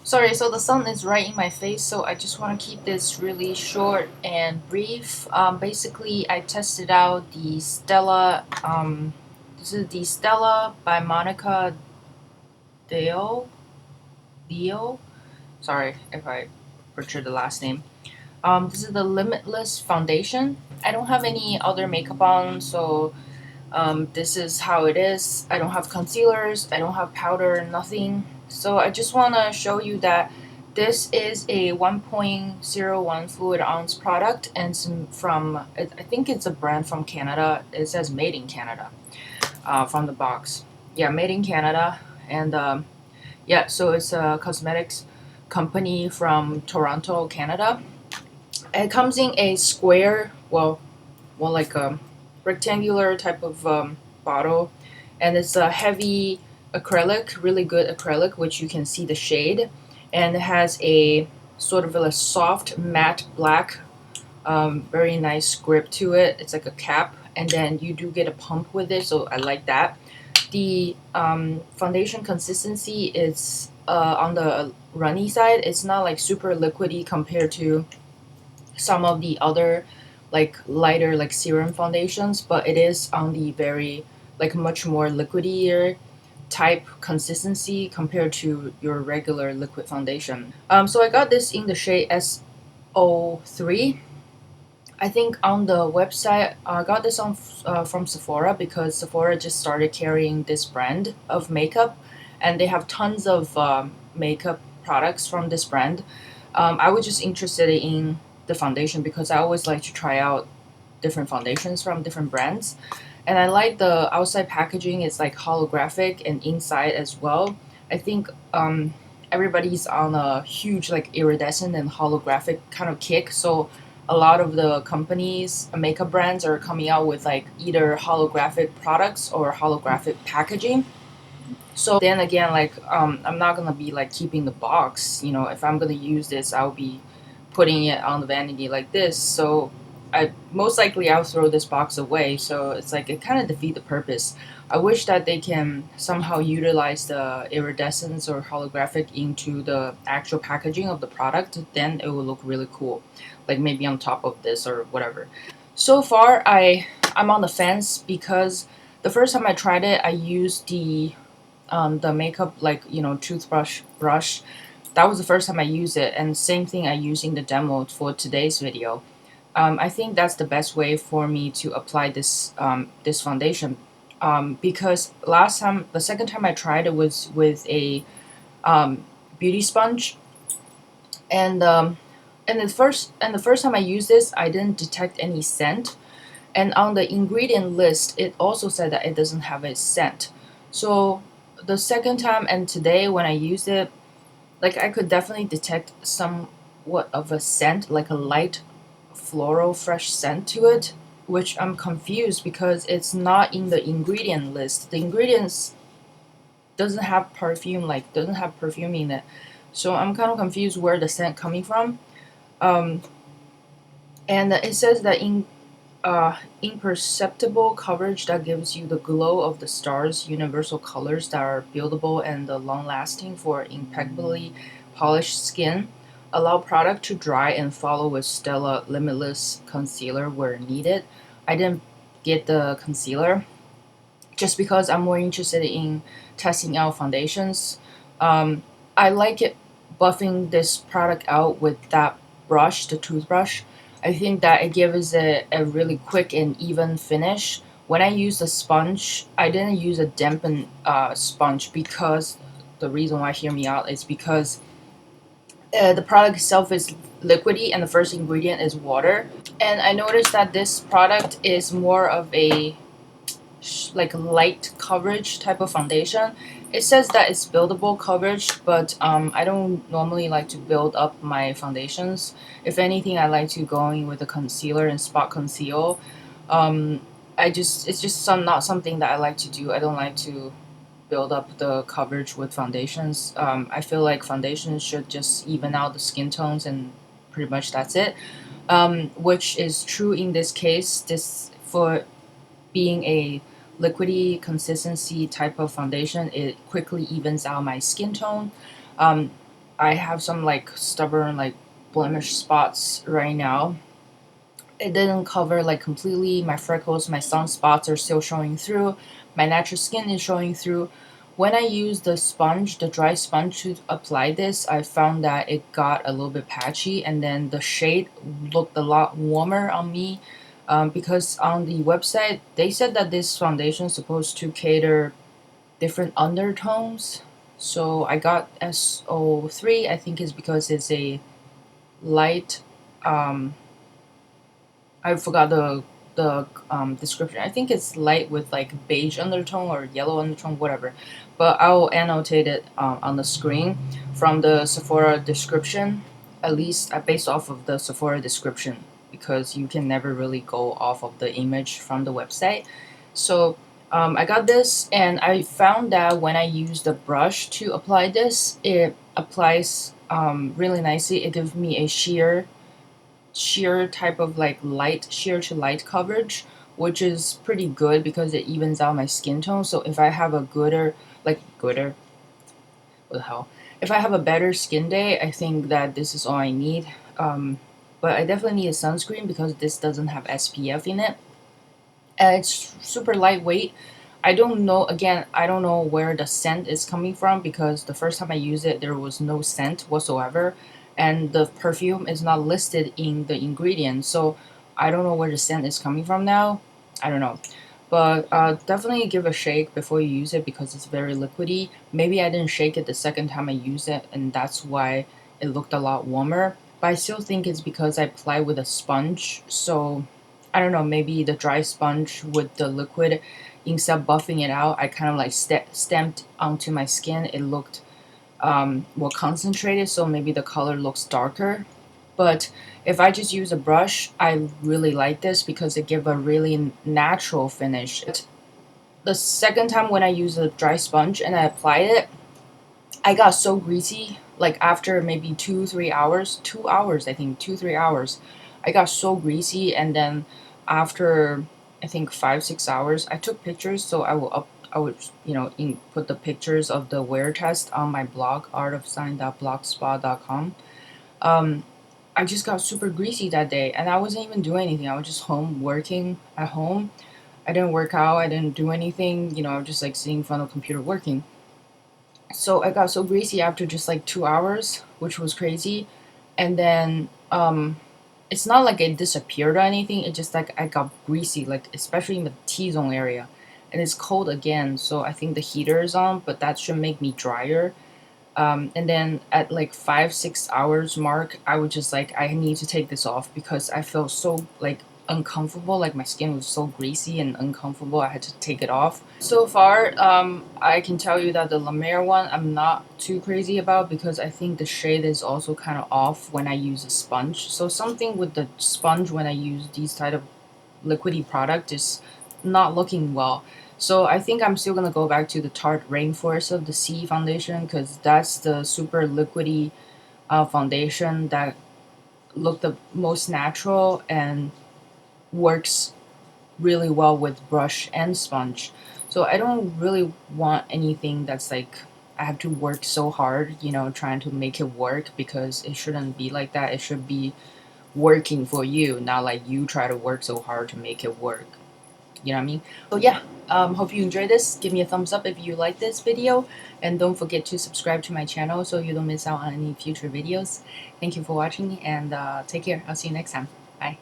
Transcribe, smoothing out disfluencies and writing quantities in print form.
Sorry, so the sun is right in my face, so I just want to keep this really short and brief. Basically, I tested out the Stella. This is the Stella by Monica Deo. Deo. Sorry if I butchered the last name. This is the Limitless foundation. I don't have any other makeup on, so this is how it is. I don't have concealers, I don't have powder, nothing. So I just want to show you that this is a 1.01 fluid ounce product and I think it's a brand from Canada. It says made in Canada from the box. Yeah, made in Canada. And yeah, so it's a cosmetics company from Toronto, Canada. It comes in a square, well, like a rectangular type of bottle, and it's a heavy acrylic, really good acrylic, which you can see the shade, and it has a sort of a soft matte black, very nice grip to it. It's like a cap, and then you do get a pump with it, so I like that. The foundation consistency is on the runny side. It's not like super liquidy compared to some of the other like lighter like serum foundations, but it is on the very like much more liquidier type consistency compared to your regular liquid foundation. So I got this in the shade SO3. I think on the website I got this from Sephora because Sephora just started carrying this brand of makeup, and they have tons of makeup products from this brand. I was just interested in the foundation because I always like to try out different foundations from different brands, and I like the outside packaging. It's like holographic and inside as well. I think everybody's on a huge like iridescent and holographic kind of kick, so a lot of the companies makeup brands are coming out with like either holographic products or holographic packaging. So then again, like I'm not gonna be like keeping the box. If I'm gonna use this, I'll be putting it on the vanity like this. So I most likely I'll throw this box away. So it's like it kind of defeat the purpose. I wish that they can somehow utilize the iridescence or holographic into the actual packaging of the product. Then it will look really cool, like maybe on top of this or whatever. So far, I'm on the fence because the first time I tried it, I used the makeup like toothbrush brush. That was the first time I used it, and same thing I used in the demo for today's video. I think that's the best way for me to apply this foundation, because the second time I tried it was with a beauty sponge, and the first time I used this, I didn't detect any scent, and on the ingredient list, it also said that it doesn't have a scent. So the second time and today when I used it, like I could definitely detect somewhat of a scent, like a light floral fresh scent to it, which I'm confused because it's not in the ingredient list. The ingredients doesn't have perfume in it. So I'm kind of confused where the scent coming from. Um, and it says that imperceptible coverage that gives you the glow of the stars, universal colors that are buildable and long lasting for impeccably polished skin. Allow product to dry and follow with Stella Limitless concealer where needed. I didn't get the concealer just because I'm more interested in testing out foundations. I like it buffing this product out with that brush, the toothbrush. I think that it gives it a really quick and even finish. When I use the sponge, I didn't use a dampened sponge because the reason why hear me out is because the product itself is liquidy and the first ingredient is water. And I noticed that this product is more of a like light coverage type of foundation. It says that it's buildable coverage, but I don't normally like to build up my foundations. If anything, I like to go in with a concealer and spot conceal. Um, it's just not something that I like to do. I don't like to build up the coverage with foundations. I feel like foundations should just even out the skin tones, and pretty much that's it. Which is true in this case. This for being a liquidy consistency type of foundation, it quickly evens out my skin tone. Um, I have some like stubborn like blemish spots right now. It didn't cover like completely. My freckles, my sunspots are still showing through. My natural skin is showing through. When I use the sponge, the dry sponge to apply this, I found that it got a little bit patchy, and then the shade looked a lot warmer on me. Because on the website they said that this foundation is supposed to cater different undertones. So I got SO3. I think is because it's a light. Um, I forgot the description. I think it's light with like beige undertone or yellow undertone, whatever. But I'll annotate it on the screen from the Sephora description. At least based off of the Sephora description, because you can never really go off of the image from the website. So I got this, and I found that when I use the brush to apply this, it applies really nicely. It gives me a sheer type of like light sheer to light coverage, which is pretty good because it evens out my skin tone. So if I have a gooder, what the hell, if I have a better skin day, I think that this is all I need. But I definitely need a sunscreen because this doesn't have SPF in it, and it's super lightweight. I don't know, again, I don't know where the scent is coming from because the first time I used it, there was no scent whatsoever, and the perfume is not listed in the ingredients. So I don't know where the scent is coming from now. I don't know. But definitely give a shake before you use it because it's very liquidy. Maybe I didn't shake it the second time I used it, and that's why it looked a lot warmer. But I still think it's because I apply with a sponge. So I don't know, maybe the dry sponge with the liquid, instead of buffing it out, I kind of like stamped onto my skin. It looked more concentrated, so maybe the color looks darker. But if I just use a brush, I really like this because it gives a really natural finish. The second time when I use a dry sponge and I applied it, I got so greasy. Like after maybe 2 3 hours, 2 hours, I think 2 3 hours, I got so greasy. And then after I think 5 6 hours, I took pictures. So I would put the pictures of the wear test on my blog, artofsign.blogspot.com. Um, I just got super greasy that day, and I wasn't even doing anything. I was just home working at home. I didn't work out. I didn't do anything. I was just like sitting in front of the computer working. So I got so greasy after just like 2 hours, which was crazy. And then it's not like it disappeared or anything. It just like I got greasy, like especially in the T-zone area. And it's cold again, so I think the heater is on, but that should make me drier. And then at like 5 6 hours mark, I would just like I need to take this off because I felt so like uncomfortable. Like my skin was so greasy and uncomfortable. I had to take it off. So far, I can tell you that the La Mer one I'm not too crazy about because I think the shade is also kind of off when I use a sponge. So something with the sponge when I use these type of liquidy product is not looking well. So I think I'm still gonna go back to the Tarte Rainforest of the Sea foundation because that's the super liquidy foundation that look the most natural and works really well with brush and sponge. So I don't really want anything that's like I have to work so hard, trying to make it work because it shouldn't be like that. It should be working for you, not like you try to work so hard to make it work. You know what I mean? So yeah, hope you enjoyed this. Give me a thumbs up if you like this video, and don't forget to subscribe to my channel so you don't miss out on any future videos. Thank you for watching, and take care. I'll see you next time. Bye.